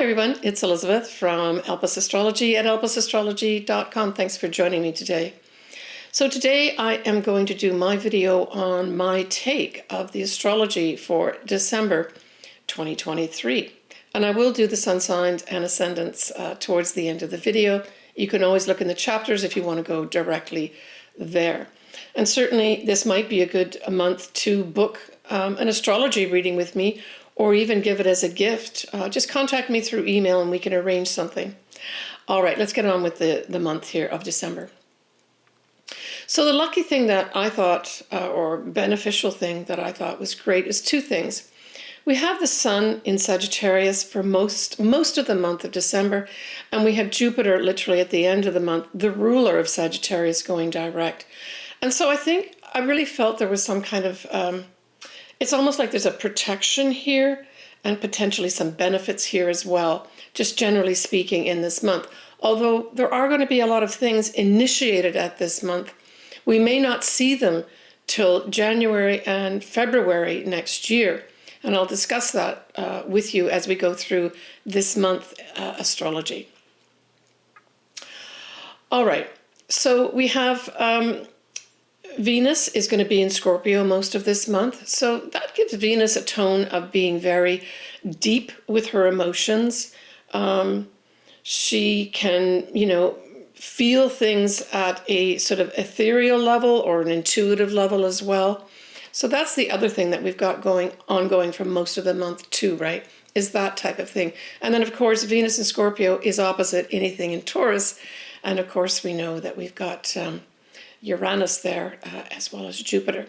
everyone, it's Elizabeth from Elpis Astrology at elpisastrology.com. Thanks for joining me today. So today I am going to do my video on my take of the astrology for December 2023. And I will do the sun signs and ascendants towards the end of the video. You can always look in the chapters if you want to go directly there. And certainly this might be a good month to book an astrology reading with me, or even give it as a gift. Just contact me through email and we can arrange something. All right, let's get on with the month here of December. So the lucky thing that I thought, or beneficial thing that I thought was great, is two things. We have the sun in Sagittarius for most of the month of December, and we have Jupiter literally at the end of the month, the ruler of Sagittarius, going direct. And so I really felt there was some kind of, it's almost like there's a protection here and potentially some benefits here as well, just generally speaking in this month. Although there are going to be a lot of things initiated at this month, we may not see them till January and February next year. And I'll discuss that with you as we go through this month astrology. All right, so we have Venus is going to be in Scorpio most of this month. So that gives Venus a tone of being very deep with her emotions. She can, feel things at a sort of ethereal level or an intuitive level as well. So that's the other thing that we've got ongoing for most of the month too, right? Is that type of thing. And then of course, Venus in Scorpio is opposite anything in Taurus. And of course, we know that we've got Uranus there, as well as Jupiter.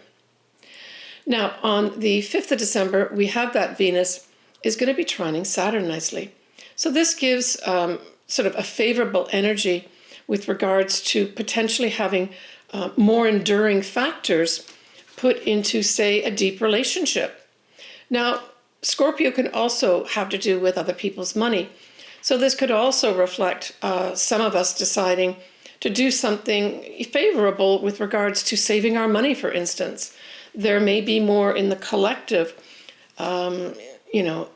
Now, on the 5th of December, we have that Venus is going to be trining Saturn nicely. So this gives sort of a favorable energy with regards to potentially having more enduring factors put into, say, a deep relationship. Now, Scorpio can also have to do with other people's money. So this could also reflect some of us deciding to do something favorable with regards to saving our money, for instance. There may be more in the collective,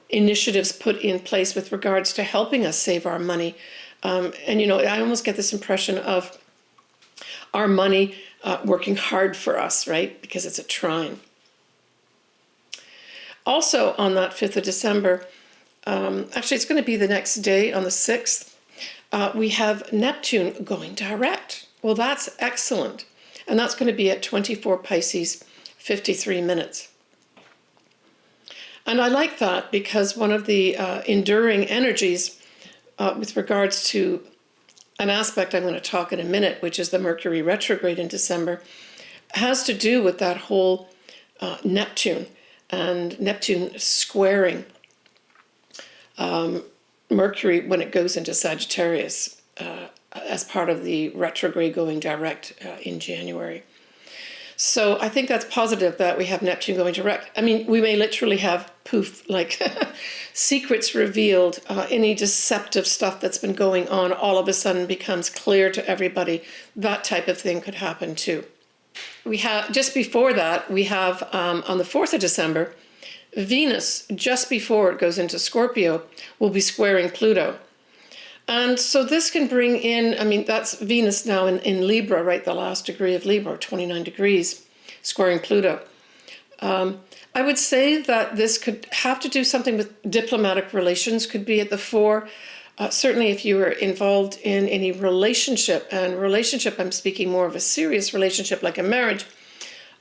initiatives put in place with regards to helping us save our money. I almost get this impression of our money working hard for us, right? Because it's a trine. Also on that 5th of December, actually it's going to be the next day on the 6th, we have Neptune going direct. Well, that's excellent. And that's going to be at 24 Pisces, 53 minutes. And I like that because one of the enduring energies with regards to an aspect I'm going to talk in a minute, which is the Mercury retrograde in December, has to do with that whole Neptune and Neptune squaring Mercury when it goes into Sagittarius as part of the retrograde going direct in January. So I think that's positive that we have Neptune going direct. I mean, we may literally have poof, like secrets revealed, any deceptive stuff that's been going on all of a sudden becomes clear to everybody. That type of thing could happen too. We have, just before that, we have on the 4th of December, Venus, just before it goes into Scorpio, will be squaring Pluto. And so this can bring in, that's Venus now in Libra, right? The last degree of Libra, 29 degrees, squaring Pluto. I would say that this could have to do something with diplomatic relations, could be at the fore. Certainly if you were involved in any relationship, and relationship, I'm speaking more of a serious relationship like a marriage,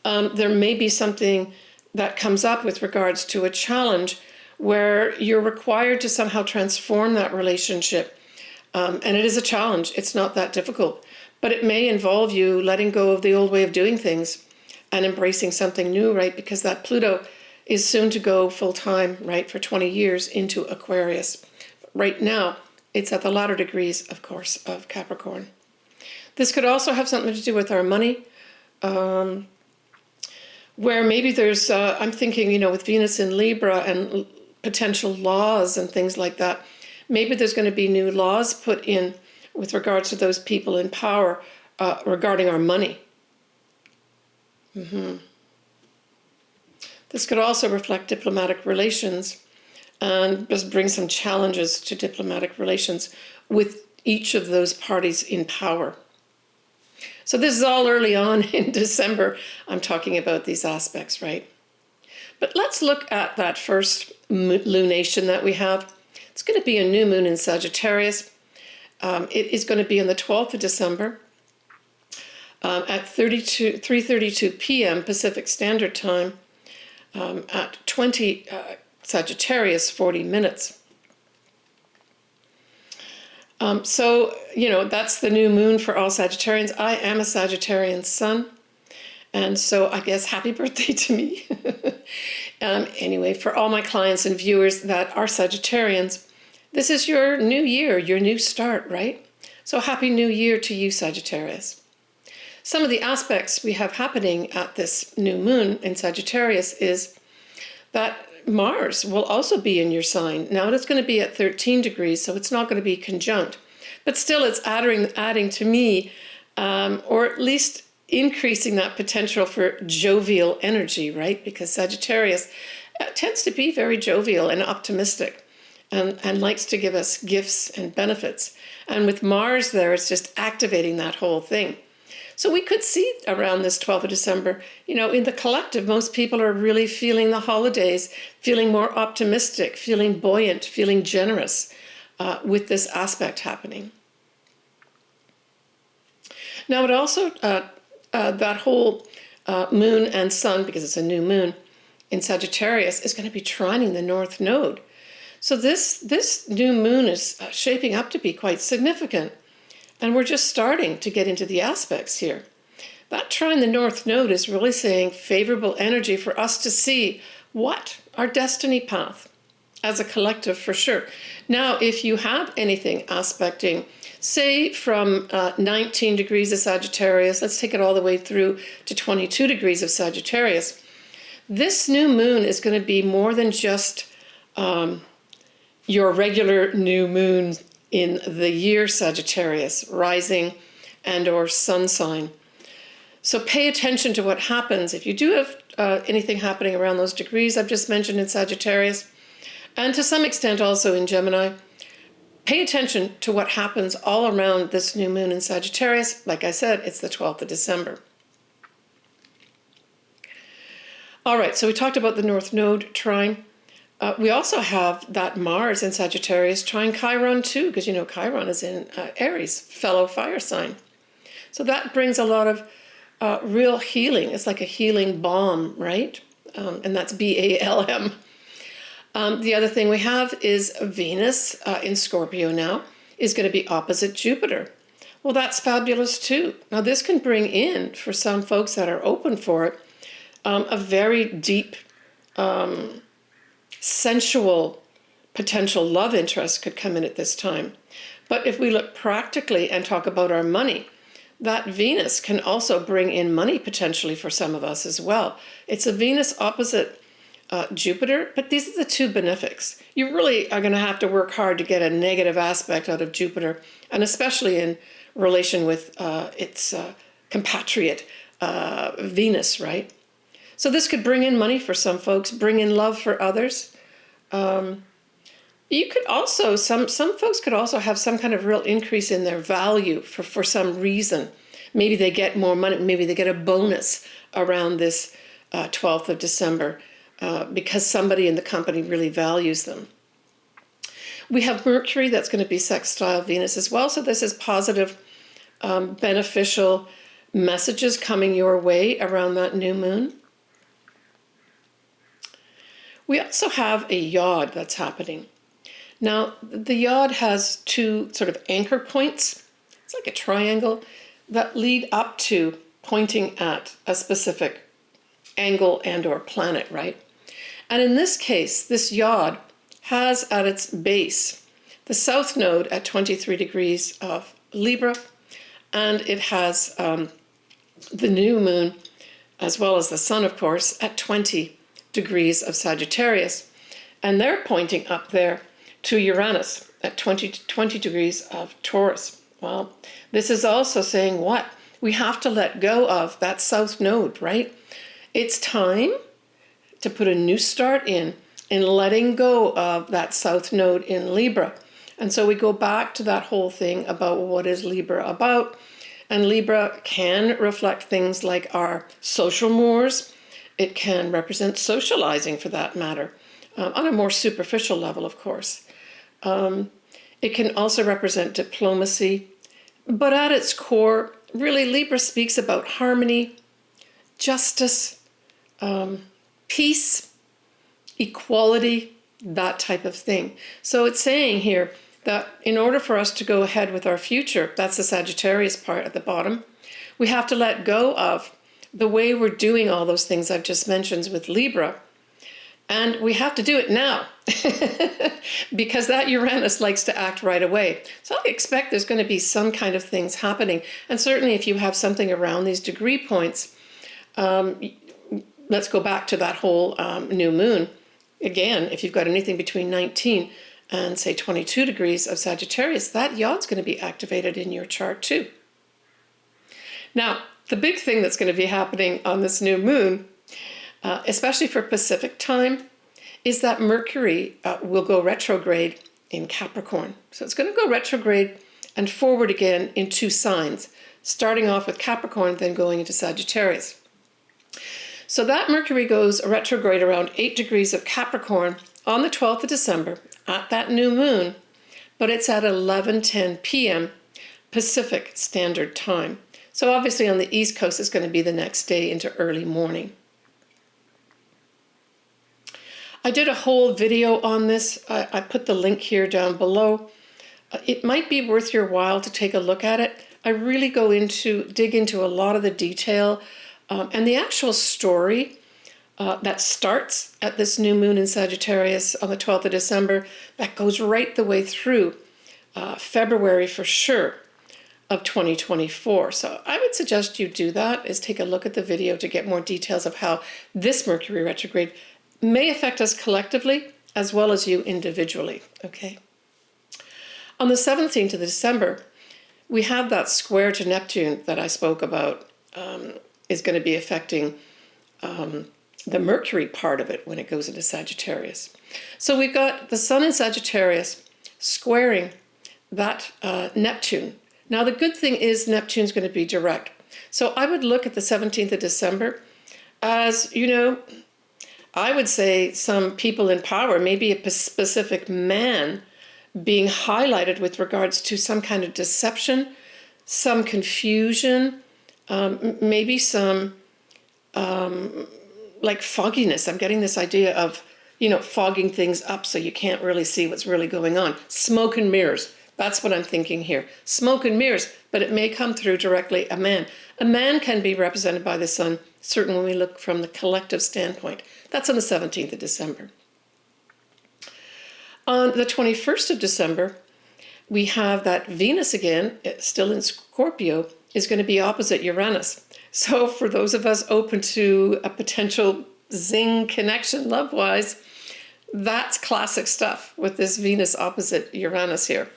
there may be something that comes up with regards to a challenge where you're required to somehow transform that relationship. And it is a challenge. It's not that difficult, but it may involve you letting go of the old way of doing things and embracing something new, right? Because that Pluto is soon to go full time, right, for 20 years into Aquarius. Right now, it's at the latter degrees, of course, of Capricorn. This could also have something to do with our money, where maybe there's, I'm thinking, with Venus in Libra and potential laws and things like that, maybe there's going to be new laws put in with regards to those people in power regarding our money. This could also reflect diplomatic relations and just bring some challenges to diplomatic relations with each of those parties in power. So this is all early on in December. I'm talking about these aspects, right? But let's look at that first lunation that we have. It's going to be a new moon in Sagittarius. It is going to be on the 12th of December at 3:32 p.m. Pacific Standard Time at 20 Sagittarius 40 minutes. So, that's the new moon for all Sagittarians. I am a Sagittarian sun. And so I guess happy birthday to me. Anyway, for all my clients and viewers that are Sagittarians, this is your new year, your new start, right? So happy new year to you, Sagittarius. Some of the aspects we have happening at this new moon in Sagittarius is that Mars will also be in your sign. Now it's going to be at 13 degrees, so it's not going to be conjunct. But still it's adding to me, or at least increasing that potential for jovial energy, right? Because Sagittarius tends to be very jovial and optimistic and likes to give us gifts and benefits. And with Mars there, it's just activating that whole thing. So we could see around this 12th of December, in the collective, most people are really feeling the holidays, feeling more optimistic, feeling buoyant, feeling generous with this aspect happening. Now it also, that whole moon and sun, because it's a new moon in Sagittarius, is going to be trining the North Node. So this new moon is shaping up to be quite significant. And we're just starting to get into the aspects here. That trine the North Node is really saying favorable energy for us to see what our destiny path as a collective for sure. Now, if you have anything aspecting, say from 19 degrees of Sagittarius, let's take it all the way through to 22 degrees of Sagittarius, this new moon is going to be more than just your regular new moon in the year Sagittarius, rising and or sun sign. So pay attention to what happens. If you do have anything happening around those degrees I've just mentioned in Sagittarius, and to some extent also in Gemini, pay attention to what happens all around this new moon in Sagittarius. Like I said, it's the 12th of December. All right, so we talked about the North Node trine. We also have that Mars in Sagittarius trine Chiron too, because Chiron is in Aries, fellow fire sign. So that brings a lot of real healing. It's like a healing balm, right? And that's BALM. The other thing we have is Venus in Scorpio now is going to be opposite Jupiter. Well, that's fabulous too. Now this can bring in, for some folks that are open for it, a very deep sensual potential love interest could come in at this time. But if we look practically and talk about our money, that Venus can also bring in money potentially for some of us as well. It's a Venus opposite Jupiter, but these are the two benefics. You really are going to have to work hard to get a negative aspect out of Jupiter, and especially in relation with its compatriot Venus, right? So this could bring in money for some folks, bring in love for others. You could also, some folks could also have some kind of real increase in their value for some reason. Maybe they get more money, maybe they get a bonus around this 12th of December because somebody in the company really values them. We have Mercury that's going to be sextile Venus as well. So this is positive, beneficial messages coming your way around that new moon. We also have a yod that's happening. Now, the yod has two sort of anchor points. It's like a triangle that lead up to pointing at a specific angle and or planet, right? And in this case, this yod has at its base the south node at 23 degrees of Libra, and it has the new moon, as well as the sun, of course, at 20 degrees of Sagittarius. And they're pointing up there to Uranus at 20 degrees of Taurus. Well, this is also saying what? We have to let go of that south node, right? It's time to put a new start in in letting go of that South Node in Libra. And so we go back to that whole thing about what is Libra about. And Libra can reflect things like our social mores. It can represent socializing, for that matter, on a more superficial level, of course. It can also represent diplomacy. But at its core, really, Libra speaks about harmony, justice, peace, equality, that type of thing. So it's saying here that in order for us to go ahead with our future, that's the Sagittarius part at the bottom, we have to let go of the way we're doing all those things I've just mentioned with Libra. And we have to do it now because that Uranus likes to act right away. So I expect there's going to be some kind of things happening. And certainly if you have something around these degree points, let's go back to that whole new moon. Again, if you've got anything between 19 and say 22 degrees of Sagittarius, that yod's going to be activated in your chart too. Now, the big thing that's going to be happening on this new moon, especially for Pacific time, is that Mercury will go retrograde in Capricorn. So it's going to go retrograde and forward again in 2 signs, starting off with Capricorn, then going into Sagittarius. So that Mercury goes retrograde around 8 degrees of Capricorn on the 12th of December at that new moon, but it's at 11:10 p.m. Pacific Standard Time. So obviously on the East Coast, it's going to be the next day into early morning. I did a whole video on this. I put the link here down below. It might be worth your while to take a look at it. I really dig into a lot of the detail and the actual story that starts at this new moon in Sagittarius on the 12th of December, that goes right the way through February for sure of 2024. So I would suggest you do that, is take a look at the video to get more details of how this Mercury retrograde may affect us collectively as well as you individually, okay? On the 17th of December, we have that square to Neptune that I spoke about is going to be affecting the Mercury part of it when it goes into Sagittarius. So we've got the Sun in Sagittarius squaring that Neptune. Now the good thing is Neptune's going to be direct. So I would look at the 17th of December as, I would say some people in power, maybe a specific man, being highlighted with regards to some kind of deception, some confusion, maybe some like fogginess. I'm getting this idea of, fogging things up so you can't really see what's really going on. Smoke and mirrors. That's what I'm thinking here. Smoke and mirrors, but it may come through directly a man. A man can be represented by the sun, certainly when we look from the collective standpoint. That's on the 17th of December. On the 21st of December, we have that Venus again, still in Scorpio, is going to be opposite Uranus. So for those of us open to a potential zing connection love-wise, that's classic stuff with this Venus opposite Uranus here.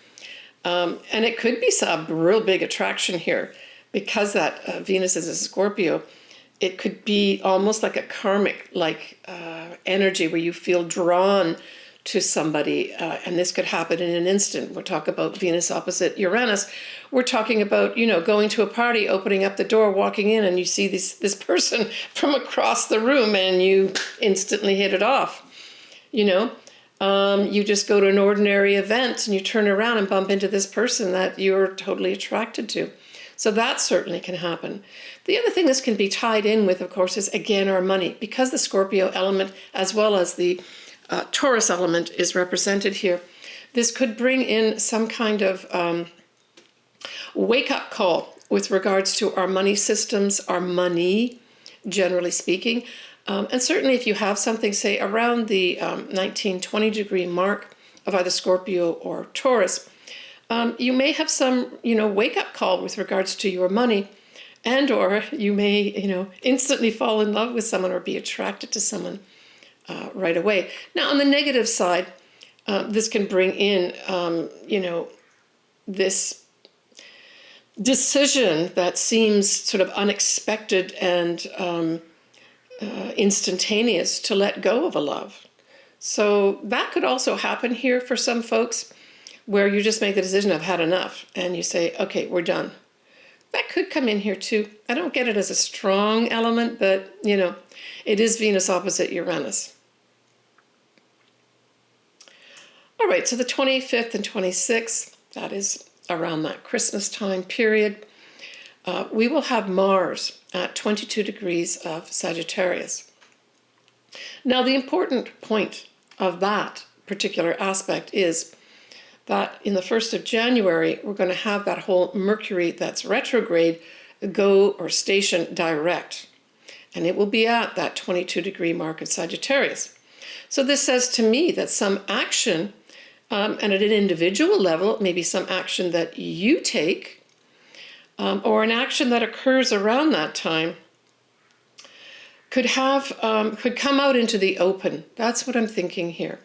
And it could be some real big attraction here because that Venus is a Scorpio. It could be almost like a karmic energy where you feel drawn to somebody, and this could happen in an instant. We'll talk about Venus opposite Uranus. We're talking about, going to a party, opening up the door, walking in, and you see this person from across the room, and you instantly hit it off. You just go to an ordinary event, and you turn around and bump into this person that you're totally attracted to. So that certainly can happen. The other thing this can be tied in with, of course, is, again, our money. Because the Scorpio element, as well as the Taurus element is represented here, this could bring in some kind of wake-up call with regards to our money systems, our money, generally speaking. And certainly if you have something, say, around the 19, 20 degree mark of either Scorpio or Taurus, you may have some, wake-up call with regards to your money, and or you may, instantly fall in love with someone or be attracted to someone right away. Now, on the negative side, this can bring in, this decision that seems sort of unexpected and instantaneous to let go of a love. So that could also happen here for some folks, where you just make the decision, I've had enough, and you say, okay, we're done. That could come in here too. I don't get it as a strong element, but it is Venus opposite Uranus. All right, so the 25th and 26th, that is around that Christmas time period, we will have Mars at 22 degrees of Sagittarius. Now, the important point of that particular aspect is that in the 1st of January, we're going to have that whole Mercury that's retrograde go or station direct. And it will be at that 22 degree mark of Sagittarius. So this says to me that some action, and at an individual level, maybe some action that you take, or an action that occurs around that time, could come out into the open. That's what I'm thinking here.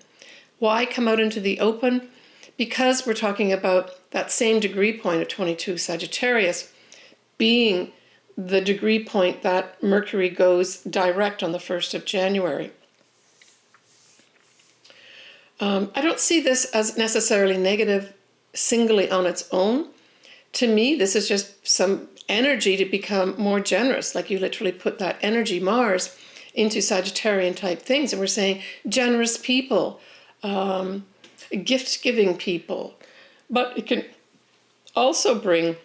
Why come out into the open? Because we're talking about that same degree point of 22 Sagittarius being the degree point that Mercury goes direct on the 1st of January. I don't see this as necessarily negative singly on its own. To me, this is just some energy to become more generous. Like you literally put that energy, Mars, into Sagittarian type things. And we're saying generous people, gift-giving people. But it can also bring,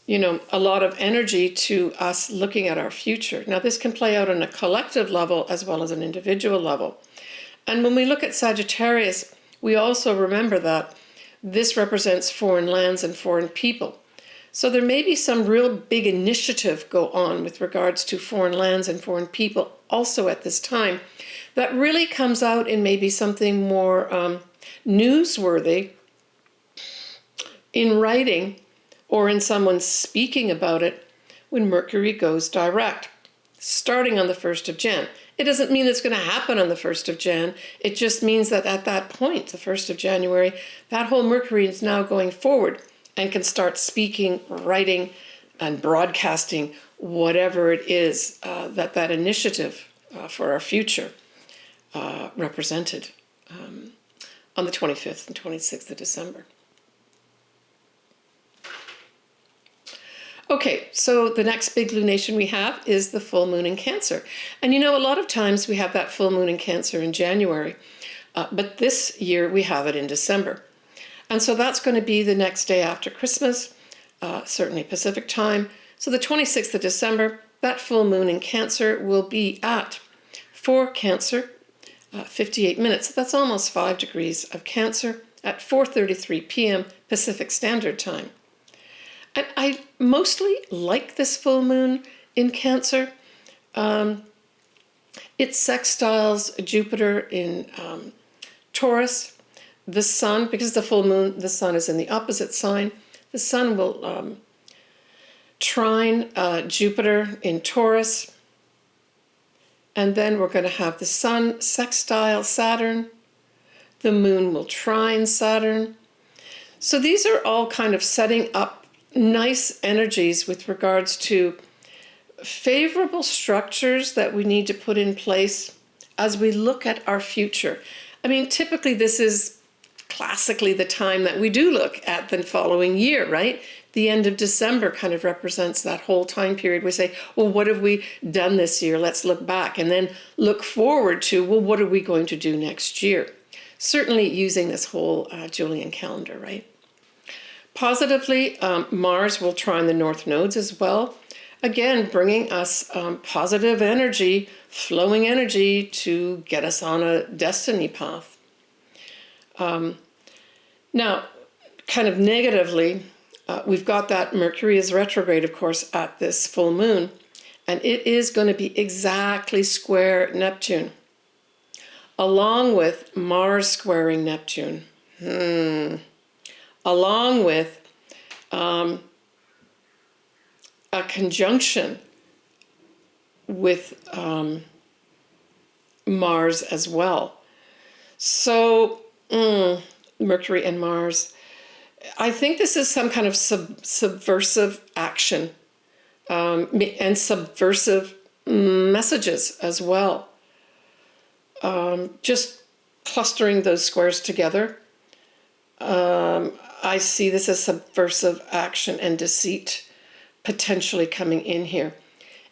a lot of energy to us looking at our future. Now, this can play out on a collective level as well as an individual level. And when we look at Sagittarius, we also remember that this represents foreign lands and foreign people. So there may be some real big initiative go on with regards to foreign lands and foreign people also at this time that really comes out in maybe something more newsworthy in writing or in someone speaking about it when Mercury goes direct, starting on the 1st of Jan. It doesn't mean it's going to happen on the 1st of Jan. It just means that at that point, the 1st of January, that whole Mercury is now going forward and can start speaking, writing, and broadcasting whatever it is that initiative for our future represented on the 25th and 26th of December. Okay, so the next big lunation we have is the full moon in Cancer. And a lot of times we have that full moon in Cancer in January, but this year we have it in December. And so that's going to be the next day after Christmas, certainly Pacific time. So the 26th of December, that full moon in Cancer will be at, for Cancer, 58 minutes. That's almost 5 degrees of Cancer at 4:33 p.m. Pacific Standard Time. And I mostly like this full moon in Cancer. It sextiles Jupiter in Taurus. The sun, because the full moon, the sun is in the opposite sign. The sun will trine Jupiter in Taurus. And then we're going to have the sun sextile Saturn. The moon will trine Saturn. So these are all kind of setting up nice energies with regards to favorable structures that we need to put in place as we look at our future. I mean, typically this is classically the time that we do look at the following year, right? The end of December kind of represents that whole time period. We say, well, what have we done this year? Let's look back and then look forward to, well, what are we going to do next year? Certainly using this whole Julian calendar, right? Positively, Mars will trine the north nodes as well. Again, bringing us positive energy, flowing energy to get us on a destiny path. Now, kind of negatively, we've got that Mercury is retrograde, of course, at this full moon, and it is going to be exactly square Neptune, along with Mars squaring Neptune. Along with a conjunction with Mars as well. So Mercury and Mars, I think this is some kind of subversive action and subversive messages as well. Just clustering those squares together. I see this as subversive action and deceit potentially coming in here.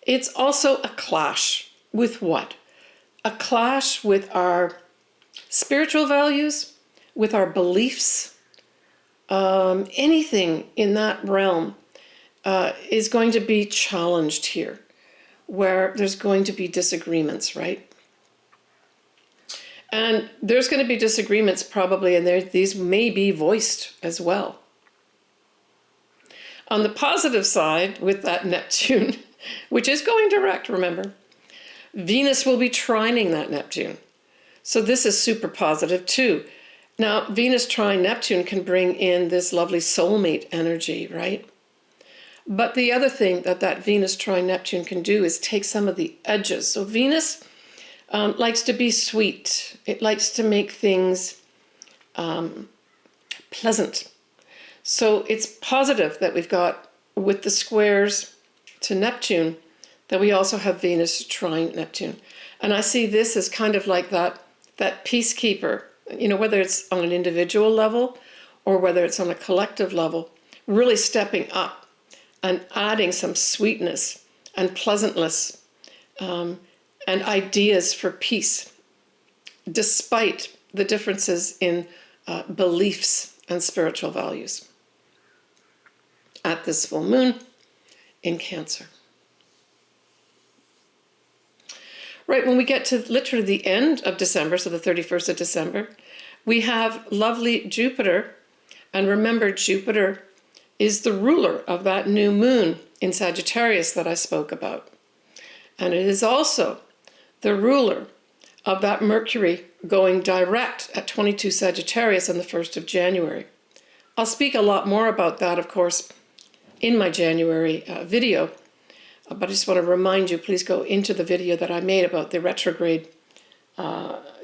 It's also a clash with what? A clash with our spiritual values, with our beliefs. Anything in that realm is going to be challenged here, where there's going to be disagreements, right? And there's going to be disagreements probably, and these may be voiced as well. On the positive side, with that Neptune, which is going direct, remember, Venus will be trining that Neptune. So this is super positive too. Now, Venus trine Neptune can bring in this lovely soulmate energy, right? But the other thing that Venus trine Neptune can do is take some of the edges. So Venus likes to be sweet. It likes to make things pleasant. So it's positive that we've got, with the squares to Neptune, that we also have Venus trine Neptune. And I see this as kind of like that peacekeeper, whether it's on an individual level or whether it's on a collective level, really stepping up and adding some sweetness and pleasantness and ideas for peace, despite the differences in beliefs and spiritual values at this full moon in Cancer. Right, when we get to literally the end of December, so the 31st of December, we have lovely Jupiter. And remember, Jupiter is the ruler of that new moon in Sagittarius that I spoke about. And it is also the ruler of that Mercury going direct at 22 Sagittarius on the 1st of January. I'll speak a lot more about that, of course, in my January video. But I just want to remind you, please go into the video that I made about the retrograde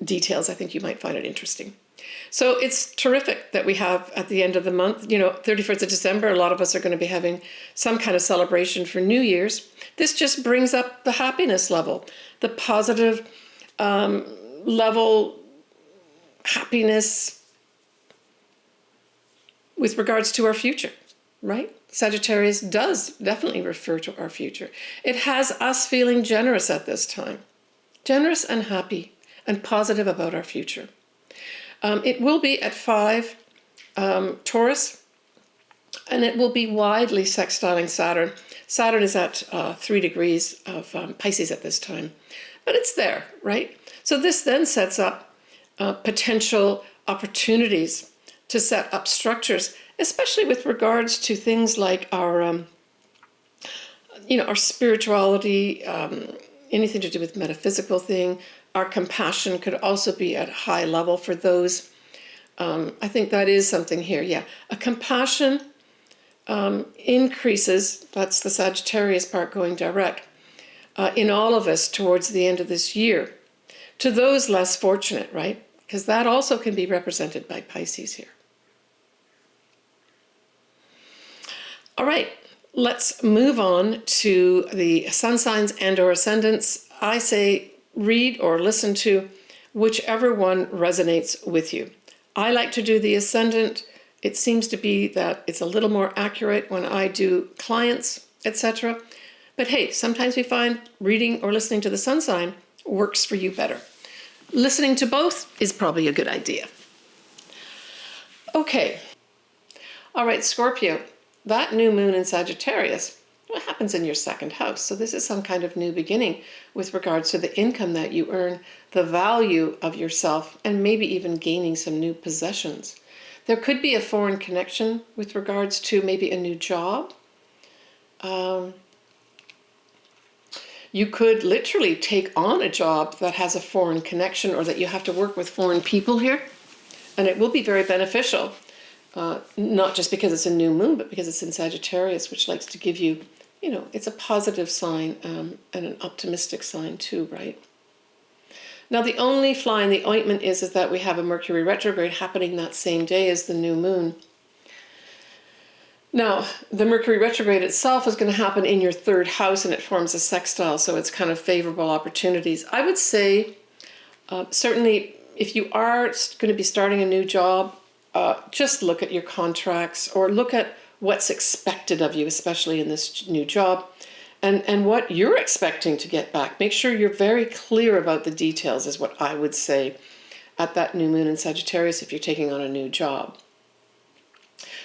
details. I think you might find it interesting. So it's terrific that we have at the end of the month, 31st of December, a lot of us are going to be having some kind of celebration for New Year's. This just brings up the happiness level, the positive level happiness with regards to our future, right? Sagittarius does definitely refer to our future. It has us feeling generous at this time, generous and happy and positive about our future. It will be at 5 Taurus, and it will be widely sextiling Saturn. Saturn is at 3 degrees of Pisces at this time, but it's there, right? So this then sets up potential opportunities to set up structures, especially with regards to things like our spirituality, anything to do with metaphysical thing. Our compassion could also be at a high level for those. I think that is something here. Yeah, a compassion increases. That's the Sagittarius part going direct in all of us towards the end of this year. To those less fortunate, right? Because that also can be represented by Pisces here. All right, let's move on to the sun signs and or ascendants. I say read or listen to whichever one resonates with you. I like to do the ascendant. It seems to be that it's a little more accurate when I do clients, etc. But hey, sometimes we find reading or listening to the sun sign works for you better. Listening to both is probably a good idea. Okay. All right, Scorpio. That new moon in Sagittarius, what happens in your second house? So this is some kind of new beginning with regards to the income that you earn, the value of yourself, and maybe even gaining some new possessions. There could be a foreign connection with regards to maybe a new job. You could literally take on a job that has a foreign connection or that you have to work with foreign people here. And it will be very beneficial. Not just because it's a new moon, but because it's in Sagittarius, which likes to give you, it's a positive sign and an optimistic sign too, right? Now, the only fly in the ointment is that we have a Mercury retrograde happening that same day as the new moon. Now, the Mercury retrograde itself is going to happen in your third house, and it forms a sextile, so it's kind of favorable opportunities. I would say certainly if you are going to be starting a new job, just look at your contracts or look at what's expected of you, especially in this new job, and what you're expecting to get back. Make sure you're very clear about the details is what I would say at that new moon in Sagittarius if you're taking on a new job.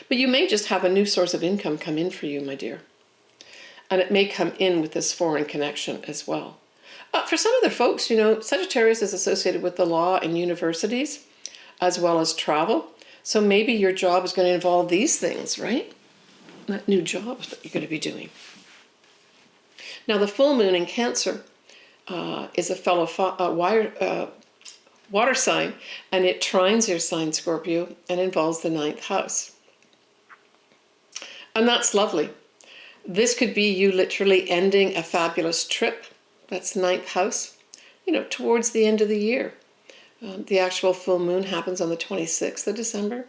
But you may just have a new source of income come in for you, my dear. And it may come in with this foreign connection as well. For some other folks, you know, Sagittarius is associated with the law and universities, as well as travel. So maybe your job is going to involve these things, right? That new job that you're going to be doing. Now, the full moon in Cancer is a fellow water sign, and it trines your sign, Scorpio, and involves the 9th house. And that's lovely. This could be you literally ending a fabulous trip. That's 9th house, you know, towards the end of the year. The actual full moon happens on the 26th of December.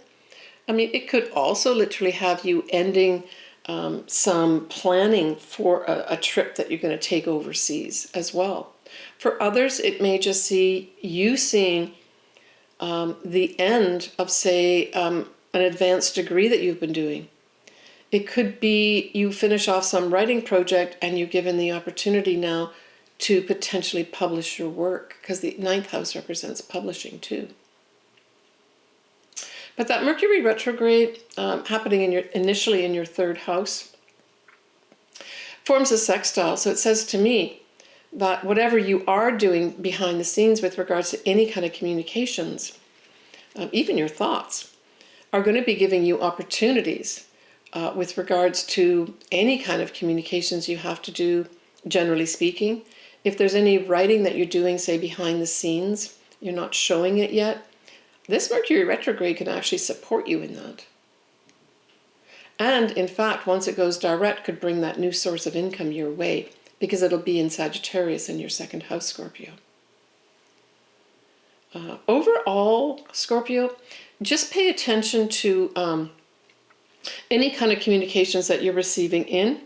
I mean, it could also literally have you ending some planning for a trip that you're going to take overseas as well. For others, it may just see you seeing the end of, say, an advanced degree that you've been doing. It could be you finish off some writing project and you're given the opportunity now to potentially publish your work, because the 9th house represents publishing too. But that Mercury retrograde happening initially in your 3rd house forms a sextile. So it says to me that whatever you are doing behind the scenes with regards to any kind of communications, even your thoughts, are going to be giving you opportunities with regards to any kind of communications you have to do, generally speaking. If there's any writing that you're doing, say, behind the scenes, you're not showing it yet, this Mercury retrograde can actually support you in that. And in fact, once it goes direct, could bring that new source of income your way, because it'll be in Sagittarius in your 2nd house, Scorpio. Overall, Scorpio, just pay attention to any kind of communications that you're receiving in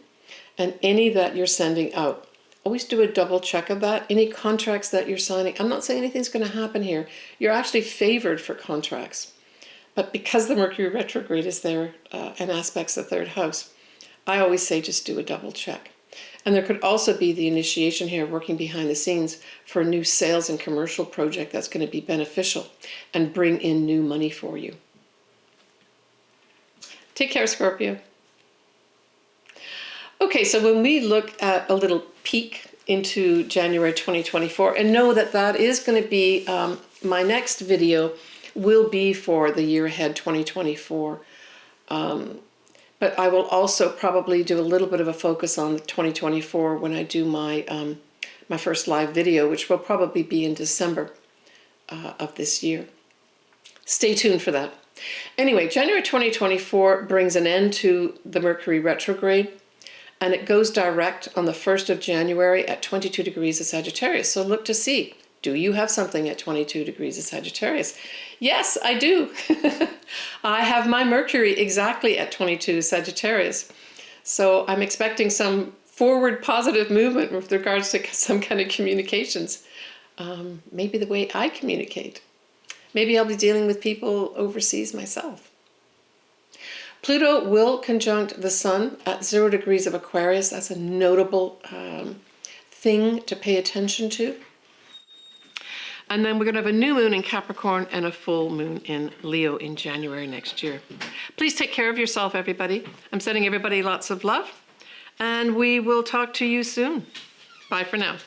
and any that you're sending out. Always do a double check of that. Any contracts that you're signing, I'm not saying anything's going to happen here. You're actually favored for contracts. But because the Mercury retrograde is there and aspects the 3rd house, I always say just do a double check. And there could also be the initiation here, working behind the scenes for a new sales and commercial project that's going to be beneficial and bring in new money for you. Take care, Scorpio. Okay, so when we look at a little peek into January 2024, and know that that is going to be, my next video will be for the year ahead 2024. But I will also probably do a little bit of a focus on 2024 when I do my, my first live video, which will probably be in December of this year. Stay tuned for that. Anyway, January 2024 brings an end to the Mercury retrograde, and it goes direct on the 1st of January at 22 degrees of Sagittarius. So look to see, do you have something at 22 degrees of Sagittarius? Yes, I do. I have my Mercury exactly at 22 Sagittarius. So I'm expecting some forward positive movement with regards to some kind of communications. Maybe the way I communicate. Maybe I'll be dealing with people overseas myself. Pluto will conjunct the Sun at 0 degrees of Aquarius. That's a notable thing to pay attention to. And then we're going to have a new moon in Capricorn and a full moon in Leo in January next year. Please take care of yourself, everybody. I'm sending everybody lots of love, and we will talk to you soon. Bye for now.